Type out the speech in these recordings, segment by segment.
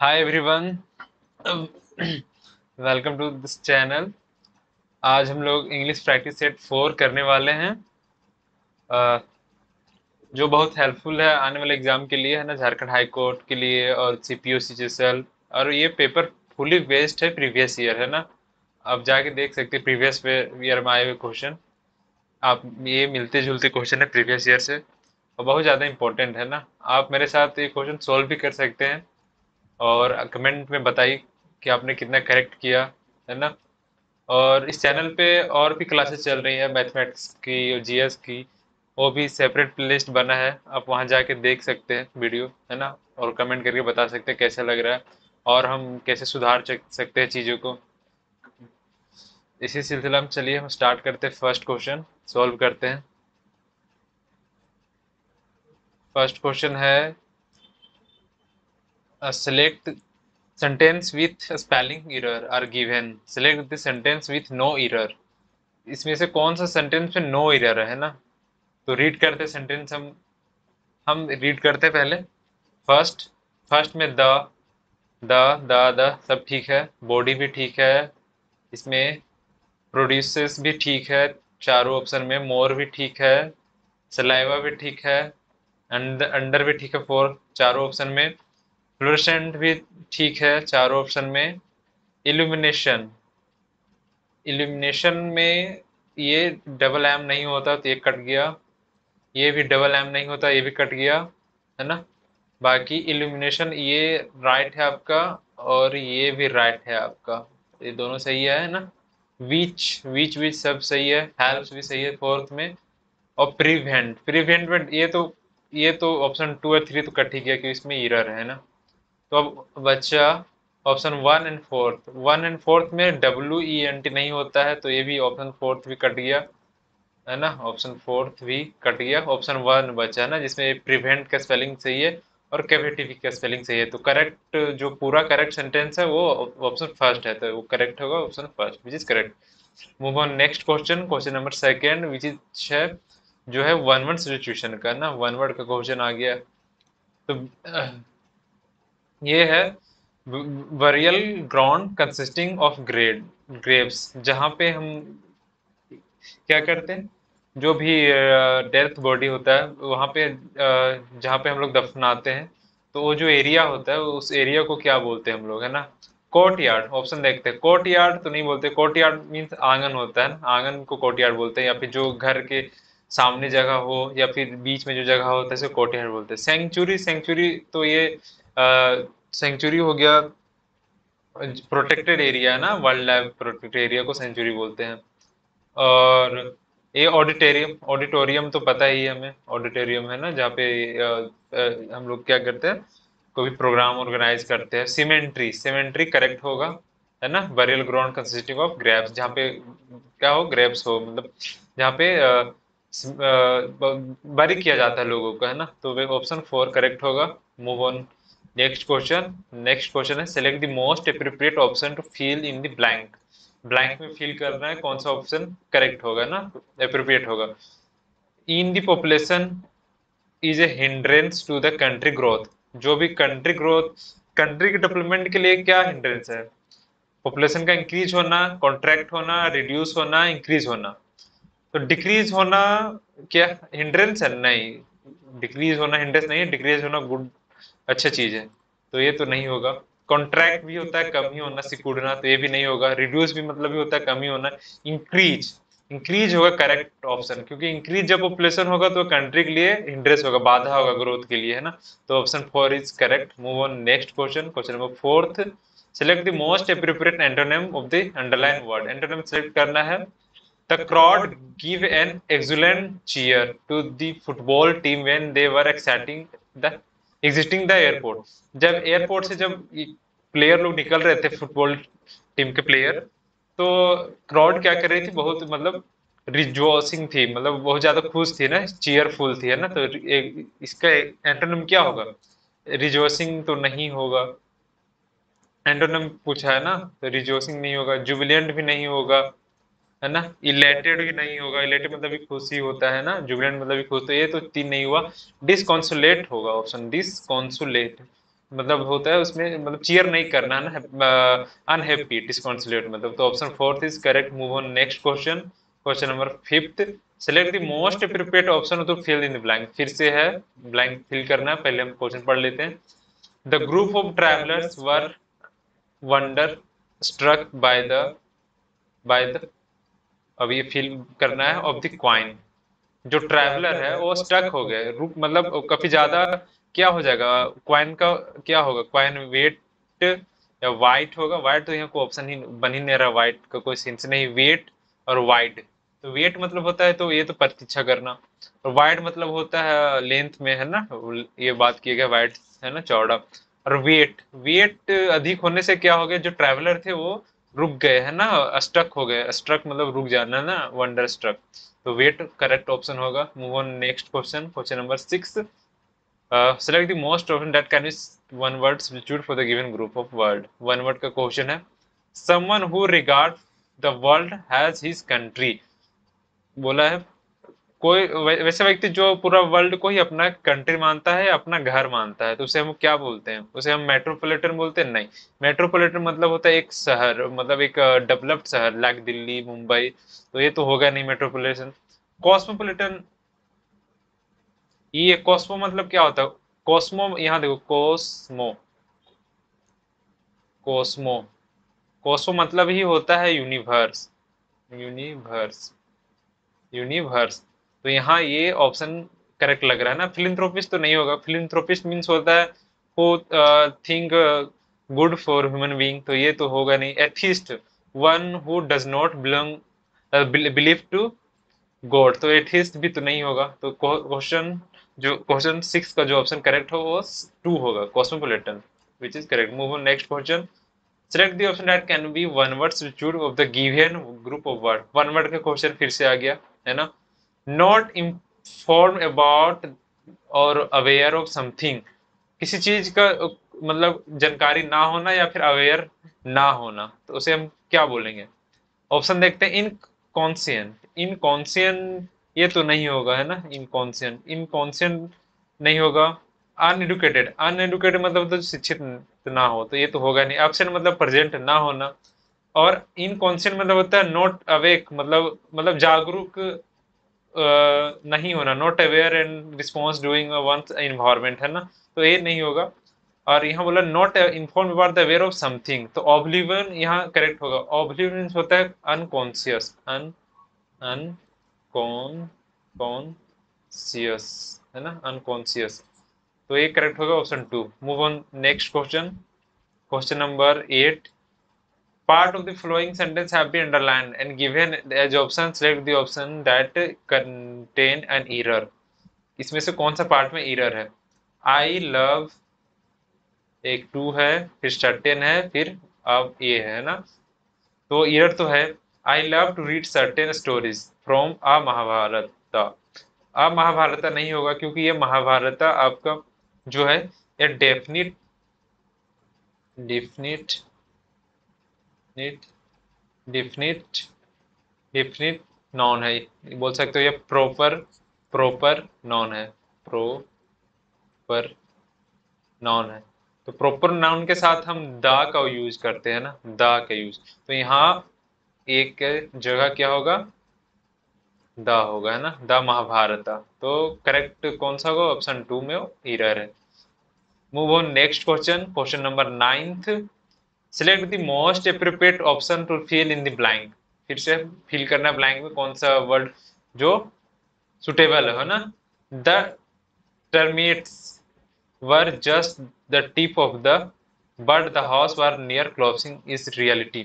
Hi everyone, welcome to this channel. आज हम लोग इंग्लिश प्रैक्टिस सेट 4 करने वाले हैं, अ, जो बहुत हेल्पफुल है आने वाले एग्जाम के लिए, है ना, झारखंड हाई कोर्ट के लिए और सीपीओ सीजीएल। और ये पेपर फुली बेस्ड है प्रीवियस ईयर, है ना। आप जाके देख सकते हैं प्रीवियस ईयर में आए हुए क्वेश्चन। आप ये मिलते जुलते क्वेश्चन है प्रीवियस ईयर से, और बहुत ज़्यादा इंपॉर्टेंट है ना। आप मेरे साथ ये क्वेश्चन सोल्व भी कर सकते हैं और कमेंट में बताइए कि आपने कितना करेक्ट किया, है ना। और इस चैनल पे और भी क्लासेस चल रही है मैथमेटिक्स की और जीएस की। वो भी सेपरेट प्लेलिस्ट बना है, आप वहां जाके देख सकते हैं वीडियो, है ना। और कमेंट करके बता सकते हैं कैसा लग रहा है और हम कैसे सुधार सकते हैं चीज़ों को। इसी सिलसिला में चलिए हम स्टार्ट करते हैं, फर्स्ट क्वेश्चन सॉल्व करते हैं। फर्स्ट क्वेश्चन है, select sentence with spelling error are given, select the sentence with no error। इसमें से कौन सा सेंटेंस में नो एरर है ना। तो रीड करते सेंटेंस, हम रीड करते पहले। फर्स्ट फर्स्ट में द सब ठीक है, बॉडी भी ठीक है, इसमें प्रोड्यूसेस भी ठीक है चारों ऑप्शन में, मोर भी ठीक है, सलाइवा भी ठीक है, अंडर भी ठीक है फोर चारों ऑप्शन में, फ्लोरेसेंट भी ठीक है चारों ऑप्शन में। इल्यूमिनेशन, इल्यूमिनेशन में ये डबल एम नहीं होता तो ये कट गया, ये भी डबल एम नहीं होता ये भी कट गया, है ना। बाकी इल्यूमिनेशन ये राइट है आपका, और ये भी राइट है आपका, ये दोनों सही है ना। विच विच विच सब सही है, हेल्प्स भी सही है फोर्थ में। और प्रिवेंट प्रिवेंट में ये तो ऑप्शन 2 और 3 तो कट ही गया क्योंकि इसमें एरर है ना। तो अब बच्चा ऑप्शन 1 एंड 4, 1 एंड 4 में WENT नहीं होता है, तो ये भी ऑप्शन फोर्थ भी कट गया, है ना। ऑप्शन फोर्थ भी कट गया, ऑप्शन 1 बचा है ना जिसमें प्रिवेंट का स्पेलिंग सही है और कैविटी का स्पेलिंग सही है। तो करेक्ट, जो पूरा करेक्ट सेंटेंस है वो ऑप्शन फर्स्ट है, तो वो करेक्ट होगा option first, which is correct. Move on next question, question number second, which is है जो है वन वर्ड सिचुएशन का ना, वन वर्ड का क्वेश्चन आ गया। तो ये है वरियल ग्राउंड कंसिस्टिंग ऑफ ग्रेप्स, जहाँ पे हम क्या करते हैं, जो भी डेथ बॉडी होता है वहाँ पे, जहाँ पे हम लोग दफनाते हैं, तो वो जो एरिया होता है उस एरिया को क्या बोलते हैं हम लोग, है ना। कोर्ट यार्ड, ऑप्शन देखते हैं। कोर्ट यार्ड तो नहीं बोलते, कोर्ट यार्ड मीन्स आंगन होता है ना, आंगन को कोर्ट यार्ड बोलते हैं, या फिर जो घर के सामने जगह हो या फिर बीच में जो जगह होता है इसे कोर्ट यार्ड बोलते हैं। सेंचुरी, सेंचुरी तो ये सेंचुरी हो गया, प्रोटेक्टेड एरिया है ना, वाइल्ड लाइफ प्रोटेक्टेड एरिया को सेंचुरी बोलते हैं। और ये ऑडिटोरियम, ऑडिटोरियम तो पता ही है हमें, ऑडिटोरियम है ना जहाँ पे हम लोग क्या करते हैं, कोई भी प्रोग्राम ऑर्गेनाइज करते हैं। सीमेंट्री, सीमेंट्री करेक्ट होगा, है ना। Burial ground consisting of Graves, जहाँ पे क्या हो, ग्रेव्स हो, मतलब जहाँ पे बरी किया जाता है लोगों को, है ना। तो वे ऑप्शन 4 करेक्ट होगा। Move on next question. Next question है, select the most appropriate option to fill in the blank. Blank में फिल करना है, कौन सा ऑप्शन करेक्ट होगा ना, अप्रोप्रिएट होगा। In the population is a hindrance to the country growth, जो भी कंट्री ग्रोथ, कंट्री के डेवलपमेंट के लिए क्या हिंड्रेंस है, पॉपुलेशन का इंक्रीज होना, कॉन्ट्रैक्ट होना, रिड्यूस होना, इंक्रीज होना। तो डिक्रीज होना क्या हिंड्रेंस है? नहीं, डिक्रीज होना हिंड्रेंस नहीं है, डिक्रीज होना गुड, अच्छा चीज है, तो ये तो नहीं होगा। कॉन्ट्रैक्ट भी होता है कम ही होना, सिकुड़ना, तो ये भी नहीं होगा। रिड्यूस भी मतलब भी होता है कम ही होना। इंक्रीज, इंक्रीज होगा करेक्ट ऑप्शन, क्योंकि इंक्रीज जब पॉपुलेशन होगा तो कंट्री के लिए हिंड्रेंस होगा, बाधा होगा ग्रोथ के लिए, है ना। तो option 4 is correct. Move on next question, question number fourth, select the most appropriate antonym of the underline word. Antonym select करना है। The crowd give an excellent cheer to the football team when they were the exiting the airport। जब airport से जब player लोग निकल रहे थे, football team के प्लेयर, तो क्राउड क्या कर रही थी, बहुत मतलब रिजॉइसिंग थी, मतलब बहुत ज्यादा खुश थी ना, चीयरफुल थी, है ना। तो इसका एंटोनिम क्या होगा? रिजॉइसिंग तो नहीं होगा, एंटोनिम पूछा है ना, तो रिजॉइसिंग नहीं होगा, जुबिलियंट भी नहीं होगा, है ना। इलेटेड भी नहीं होगा, इलेटेड मतलब भी खुशी होता है ना, जुबिलेंट मतलब भी खुश, तो ये तो तीन नहीं हुआ। डिसकॉन्सुलेट होगा ऑप्शन, डिसकॉन्सुलेट। मतलब होता है उसमें, मतलब चीयर नहीं करना है ना, अनहैप्पी, डिस्कॉन्सोलेट मतलब। तो option fourth is correct. Move on next question. Question number fifth, select the most appropriate option to fill in the blank. फिर से है ब्लैंक फिल करना है, पहले हम क्वेश्चन पढ़ लेते हैं। The group of travellers were wonderstruck by the, अब ये फिल करना है, ऑफ द क्वाइन। जो ट्रैवलर है वो स्टक हो गए, रुक मतलब काफी ज्यादा, क्या हो जाएगा क्वाइन का, क्या होगा क्वाइन वेट या वाइट होगा। वाइट तो यहाँ को ऑप्शन ही बन ही नहीं रहा, वाइट का कोई सेंस नहीं। वेट और वाइड, तो वेट मतलब होता है, तो ये तो प्रतीक्षा करना, और वाइड मतलब होता है लेंथ में है ना, ये बात किया गया, वाइड है ना चौड़ा। और वेट, वेट अधिक होने से क्या हो गया, जो ट्रैवलर थे वो रुक गए है ना, स्ट्रक हो गए। स्ट्रक मतलब रुक जाना ना, वंडर स्ट्रक। तो वेट करेक्ट ऑप्शन होगा। Move on next question. Question number six, select the most option that can B one word substitute for the given group of word. One word का question है। Someone who regard the world has his country, बोला है कोई वैसा व्यक्ति जो पूरा world को ही अपना कंट्री मानता है, अपना घर मानता है, तो उसे हम क्या बोलते हैं? उसे हम मेट्रोपॉलिटन बोलते हैं? नहीं, मेट्रोपॉलिटन मतलब होता है एक शहर, मतलब एक डेवलप्ड शहर, लाइक दिल्ली मुंबई, तो ये तो होगा नहीं मेट्रोपॉलिटन। कॉस्मोपॉलिटन, ये कॉस्मो मतलब क्या होता है? कॉस्मो, यहाँ देखो, कॉस्मो, कॉस्मो, कॉस्मो मतलब ही होता है यूनिवर्स, यूनिवर्स, यूनिवर्स। तो यहाँ ये ऑप्शन करेक्ट लग रहा है ना। फिलिंथ्रोपिस्ट तो नहीं होगा, फिलिंथ्रोपिस्ट मीन्स होता है who think good for human being, तो ये तो होगा नहीं। Atheist, one who does not belong believe to God, तो एथिस्ट भी तो नहीं होगा। तो क्वेश्चन, जो क्वेश्चन सिक्स का जो ऑप्शन करेक्ट हो वो टू होगा, cosmopolitan, which is correct. Move on next question. Select the option that can B one word substitute of the given group of word. One word का question फिर से आ गया है ना। नॉट इन्फॉर्म अबाउट और अवेयर ऑफ समथिंग, किसी चीज का मतलब जानकारी ना होना या फिर अवेयर ना होना, तो उसे हम क्या बोलेंगे? ऑप्शन देखते हैं। इनकॉन्शियंट, इनकॉन्शियंट ये तो नहीं होगा है ना, इनकॉन्शियंट, इनकॉन्शियंट नहीं होगा। अनएडुकेटेड, अनएडुकेटेड मतलब तो शिक्षित ना हो, तो ये तो होगा नहीं। एब्सेंट मतलब प्रेजेंट ना होना। और इनकॉन्शियंट मतलब होता है नॉट अवेक, मतलब जागरूक नहीं होना, not aware and response doing one's environment है ना, तो ये नहीं होगा। और यहाँ बोला not inform about the aware of something, तो ऑब्लिवियन यहाँ करेक्ट होगा। ऑब्लिवियन होता है अनकॉन्शियस, अनकॉन कॉन्शियस है ना, अनकॉन्शियस, तो ये करेक्ट होगा option two. Move on next question. Question number eight, part of the following sentence have been underlined and given as option, select the option that contain an error। इसमें से कौन सा part में error है? I love, एक to है, फिर certain है, फिर अब ये है ना, तो एरर तो है I love to read certain stories from a Mahabharat. A Mahabharat नहीं होगा, क्योंकि ये महाभारत आपका जो है ये definite, definite, definite, definite noun है, बोल सकते हो। ये प्रॉपर, प्रॉपर नॉन है, प्रॉपर नॉन है। तो प्रॉपर नाउन के साथ हम द का यूज करते हैं ना, द का यूज, तो यहाँ एक जगह क्या होगा, द होगा है ना, द महाभारत। तो करेक्ट कौन सा होगा? ऑप्शन टू में एरर है। Move on next question. Question number ninth, select the most appropriate option to fill in the blank. फिर से फिल करना ब्लैंक में कौन सा वर्ड जो सुटेबल है ना। The termites were just the tip of the, but the house were near closing is reality.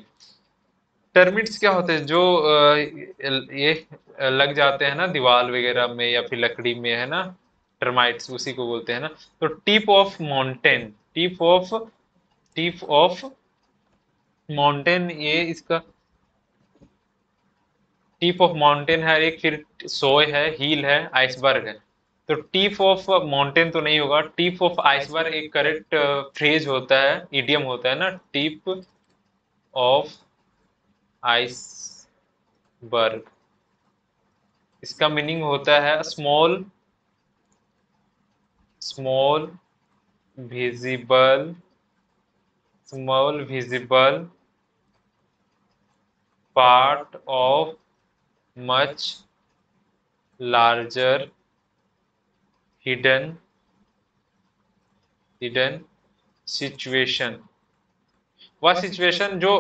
Termites क्या होते हैं? जो ये लग जाते हैं ना दीवार वगैरह में या फिर लकड़ी में है ना, टर्माइट्स उसी को बोलते हैं ना। तो tip of mountain, tip of mountain, ये इसका टिप ऑफ माउंटेन है एक, फिर सोय है, हील है, आइसबर्ग है। तो टिप ऑफ माउंटेन तो नहीं होगा। टिप ऑफ आइसबर्ग एक करेक्ट फ्रेज होता है, इडियम होता है ना, टिप ऑफ आइसबर्ग। इसका मीनिंग होता है small, small visible, small visible part of much larger hidden situation। वह सिचुएशन जो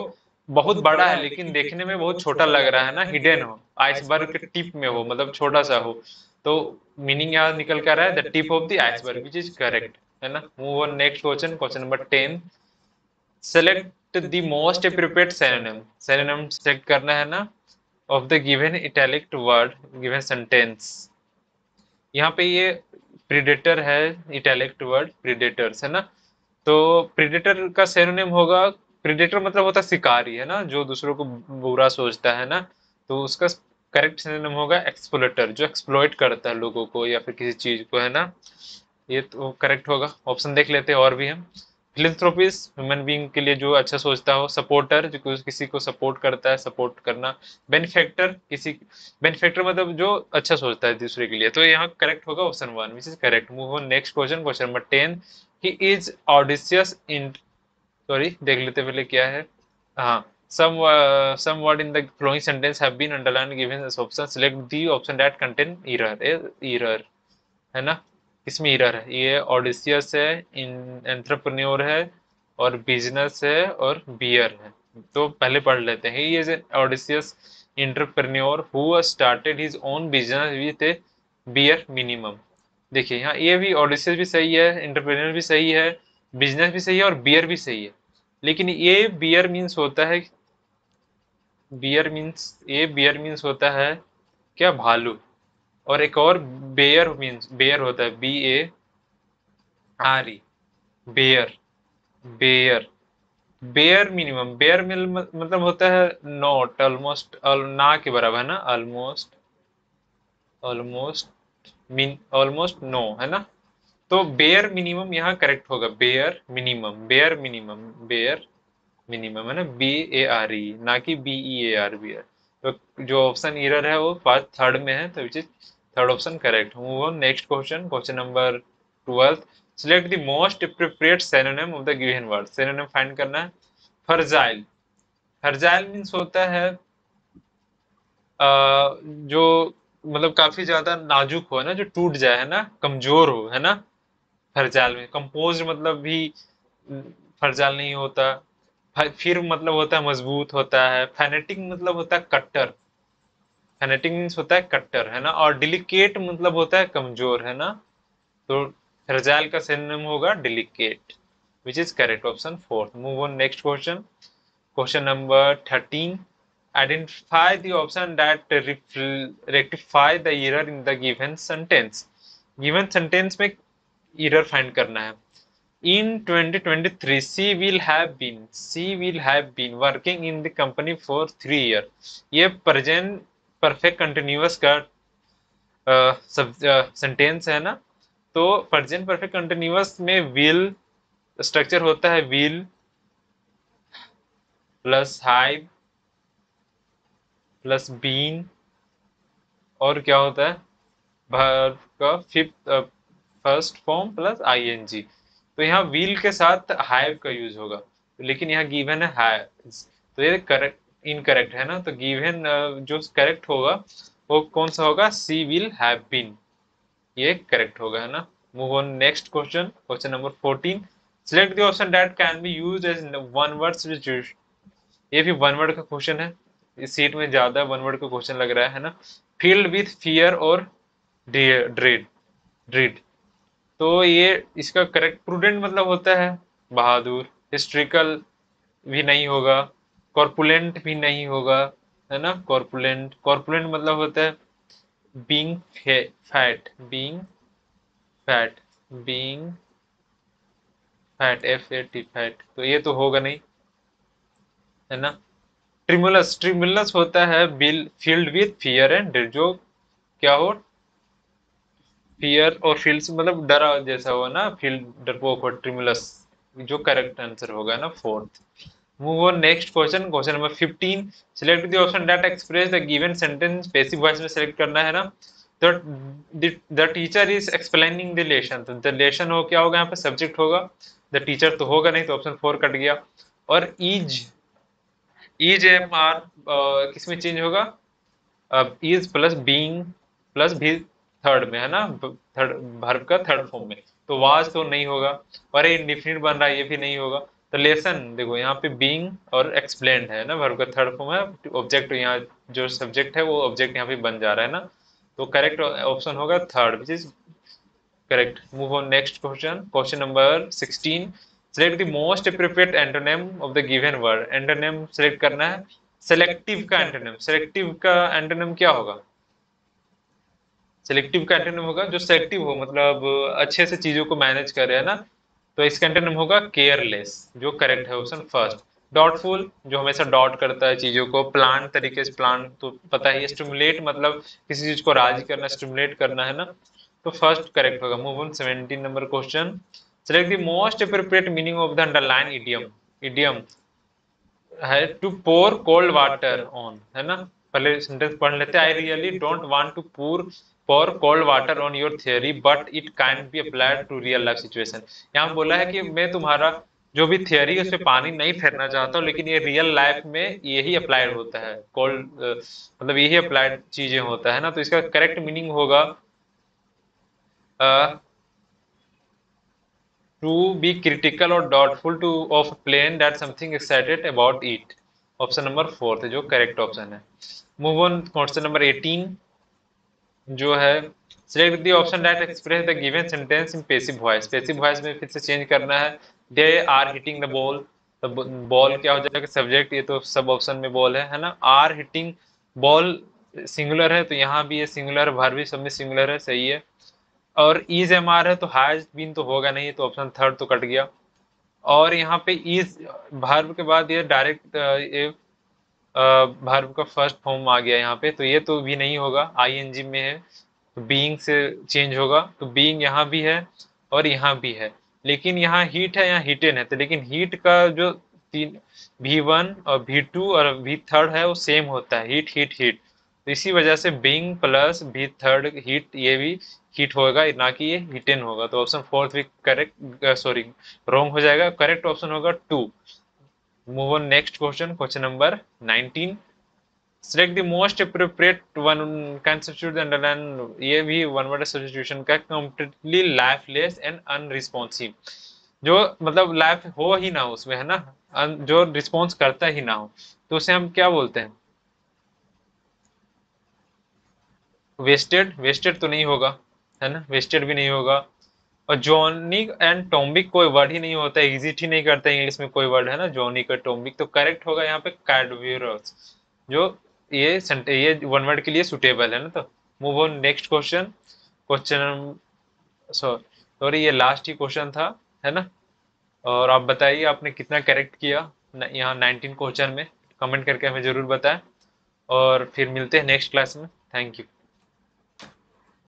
बहुत बड़ा है लेकिन देखने में बहुत छोटा लग रहा है ना, हिडन हो, आइसबर्ग के टिप में हो, मतलब छोटा सा हो। तो मीनिंग यहाँ निकल कर रहा है the tip of the iceberg, which is correct, है ना। Move on next question, question number 10। Select the most appropriate synonym. Synonym select करना है ना of the given italic word given sentence. यहाँ पे ये प्रीडेटर है, इटैलिक वर्ड प्रीडेटर्स है ना। तो प्रीडेटर का सिनोनिम होगा, प्रीडेटर मतलब होता है शिकारी, है ना, जो दूसरों को बुरा सोचता है ना। तो उसका करेक्ट सिनोनिम होगा एक्सप्लोइटर, जो एक्सप्लॉइट करता है लोगों को या फिर किसी चीज को, है ना। ये तो करेक्ट होगा। ऑप्शन देख लेते हैं और भी हम। फिलेंथ्रोपिस्ट ह्यूमन बीइंग के लिए जो अच्छा सोचता हो। सपोर्टर जो किसी को सपोर्ट करता है, सपोर्ट करना। बेनिफैक्टर किसी, बेनिफैक्टर मतलब जो अच्छा सोचता है दूसरे के लिए। तो यहाँ करेक्ट होगा option 1, which is correct. Move on next question, question number 10। He is audacious in, sorry देख लेते पहले क्या है। हाँ, some word in the following sentence have been underlined given as option, select the option that contain error, error, है ना। इसमें error है, ये ऑडिसियस है, एंटरप्रेन्योर है, और बिजनेस है, और बियर है। तो पहले पढ़ लेते हैं। He is an audacious entrepreneur who started his own business with a bare minimum. देखिए यहाँ ये भी ऑडिसियस भी सही है, एंटरप्रेन्योर भी सही है, बिजनेस भी सही है, और बियर भी सही है। लेकिन ये बियर मीन्स होता है, बियर मीन्स होता है क्या, भालू। और एक और बेयर मीन्स, बेयर होता है BARE, bare, bare, bare minimum, bare मिल मतलब होता है नॉट, ऑलमोस्ट, ना के बराबर, है ना, almost, almost mean, almost no, है ना। तो बेयर मिनिमम यहाँ करेक्ट होगा, bare minimum, bare minimum, bare minimum, है ना, BARE, ना कि BEAR, बियर। तो जो ऑप्शन एरर है वो पार्ट थर्ड में है, तो which is third option correct. Move on next question, question number 12। Select the most appropriate synonym of the given word. Synonym find करना है। फर्जाइल, फर्जाइल मीन्स होता है जो मतलब काफी ज्यादा नाजुक हो, है ना, जो टूट जाए, है ना, कमजोर हो, है ना। फर्जाइल में कंपोज मतलब भी फर्जाइल नहीं होता। फिर मतलब होता है मजबूत होता है। फेनेटिक मतलब होता है कट्टर, फेनेटिक मीन्स होता है कट्टर, है ना। और डिलिकेट मतलब होता है कमजोर, है ना। तो फ्रजाइल का सिनोनिम होगा delicate, which is correct, option 4। Move on next question, question number 13। Identify the option that rectify the error in the given sentence. Given sentence में एरर फाइंड करना है। In 2023, she will have been working in the company for 3 years। ये present perfect continuous का sentence है ना। तो present perfect continuous में will structure होता है, will plus have plus been, और क्या होता है, वर्ब का fifth first form plus ING। तो यहाँ व्हील के साथ हैव का यूज होगा, लेकिन यहाँ गिवन है हैज, तो ये करेक्ट इनकरेक्ट है ना। तो गिवन जो करेक्ट होगा वो कौन सा होगा, सी विल हैव बीन, ये करेक्ट होगा, है ना। Move on next question, question number 14। Select the option that can be used as one word. ये भी वन वर्ड का क्वेश्चन है, इस सीट में ज्यादा वन वर्ड का क्वेश्चन लग रहा है ना। फील्ड विथ फियर और ड्रेड, ड्रीड। तो ये इसका करेक्ट, प्रूडेंट मतलब होता है बहादुर। हिस्ट्रिकल भी नहीं होगा, कॉर्पुलेंट भी नहीं होगा, है ना। कॉर्पुलेंट, कॉर्पुलेंट मतलब होता है being fat, being fat, being fat, FAT fat, तो ये तो होगा नहीं, है ना। ट्रिमुलस, ट्रिमुलस होता है bill field with fear and dread, जो क्या हो, फियर और फील्ड से मतलब डरा जैसा हुआ ना, फील्ड डरपोक और ट्रिमुलस, जो करेक्ट आंसर होगा ना, fourth. Move on next question, question number 15। Select the option that express the given sentence. Passive voice में सिलेक्ट करना है ना। The teacher is explaining the lesson, तो द लेसन हो क्या होगा यहाँ पे, सब्जेक्ट होगा, द टीचर तो होगा नहीं, तो ऑप्शन 4 कट गया। और इज एम आर किस में चेंज होगा, अब इज प्लस बीइंग प्लस भी थर्ड में है ना, थर्ड वर्ब का थर्ड फॉर्म में, तो वाज तो नहीं होगा, और ये इंडिफिनिट बन रहा है, ये भी नहीं होगा। तो लेसन देखो यहाँ पे बीइंग और एक्सप्लेन्ड है ना, वर्ब का थर्ड फॉर्म है, ऑब्जेक्ट यहाँ जो सब्जेक्ट है वो ऑब्जेक्ट यहाँ पे बन जा रहा है ना, तो करेक्ट ऑप्शन होगा third, which is correct. Move on next question, question number 16। Select the most appropriate antonym of the given word, antonym select करना है। सेलेक्टिव का एंटोनिम, सेलेक्टिव का एंटोनिम क्या होगा, सिलेक्टिव का एंटोनिम होगा जो सेलेक्टिव हो, मतलब अच्छे से चीजों को मैनेज करे है ना, तो इसका एंटोनिम होगा केयरलेस, जो करेक्ट है ऑप्शन फर्स्ट। डॉटफुल जो हमेशा डॉट करता है चीजों को, प्लान तरीके से, प्लान तो पता ही है, स्टिमुलेट मतलब किसी चीज को राजी करना, स्टिमुलेट करना है ना, तो फर्स्ट करेक्ट होगा। Move on 17 number question. Select the most appropriate meaning of the underline idiom, idiom है to pour cold water on, है ना, पहले सेंटेंस पढ़ लेते हैं। I really don't want to pour cold water on your theory but it can be applied to real life situation. यहाँ बोला है कि मैं तुम्हारा जो भी थियरी है उस पे पानी नहीं फेरना चाहता हूँ, लेकिन ये रियल लाइफ में यही अप्लाइड होता है, कोल्ड मतलब यही अप्लाइड चीजें होता है ना, तो इसका करेक्ट मीनिंग होगा to be critical or doubtful to of a plan that something excited about it, option number 4 है जो करेक्ट ऑप्शन है। मूव ऑन क्वेश्चन नंबर 18 जो है, select the option that express the given sentence in passive voice, passive voice में फिर से change करना है। They are hitting the ball, तो बॉल क्या हो जाएगा, सब्जेक्ट, ये तो सब ऑप्शन में बॉल है ना, आर हिटिंग बॉल सिंगुलर है, तो यहाँ भी ये सिंगुलर, वर्ब भी सब में सिंगुलर है, सही है। और इज एम आर है तो हैज बीन तो होगा नहीं, तो ऑप्शन थर्ड तो कट गया। और यहाँ पे इज वर्ब के बाद ये डायरेक्ट ये वर्ब का फर्स्ट फॉर्म आ गया यहाँ पे, तो ये तो भी नहीं होगा, आईएनजी में है, तो बीइंग से चेंज होगा, तो बीइंग यहाँ भी है और यहाँ भी है, लेकिन यहाँ हीट है, यहाँ हीटेन है, तो लेकिन हीट का जो तीन V1 और V2 और V3 है वो सेम होता है, हीट हीट हीट, तो इसी वजह से बीइंग प्लस V3 हीट, ये भी हीट होगा ना कि ये हीटेन होगा, तो ऑप्शन फोर्थ भी करेक्ट, सॉरी रॉन्ग हो जाएगा, करेक्ट ऑप्शन होगा 2। Move on next question, question number 19। Select the most appropriate one can substitute the underline, ये भी वन वर्ड सब्स्टिट्यूशन का, कंप्लीटली लाइफलेस एंड अनरिस्पॉन्सिव, जो मतलब लाइफ हो ही ना हो उसमें है ना, जो रिस्पॉन्स करता ही ना हो, तो उसे हम क्या बोलते हैं, वेस्टेड, वेस्टेड तो नहीं होगा है ना, वेस्टेड भी नहीं होगा। और जॉनिक एंड टॉम्बिक कोई वर्ड ही नहीं होता है, एग्जिट ही नहीं करता है इंग्लिश में कोई वर्ड है ना, जॉनिक और टॉम्बिक, तो करेक्ट होगा यहाँ पे कैडवेरस, जो ये वन वर्ड के लिए सुटेबल है ना, तो move on next question, question sorry ये लास्ट ही क्वेश्चन था है ना, और आप बताइए आपने कितना करेक्ट किया यहाँ 19 क्वेश्चन में, कमेंट करके हमें जरूर बताएं, और फिर मिलते हैं नेक्स्ट क्लास में। Thank you.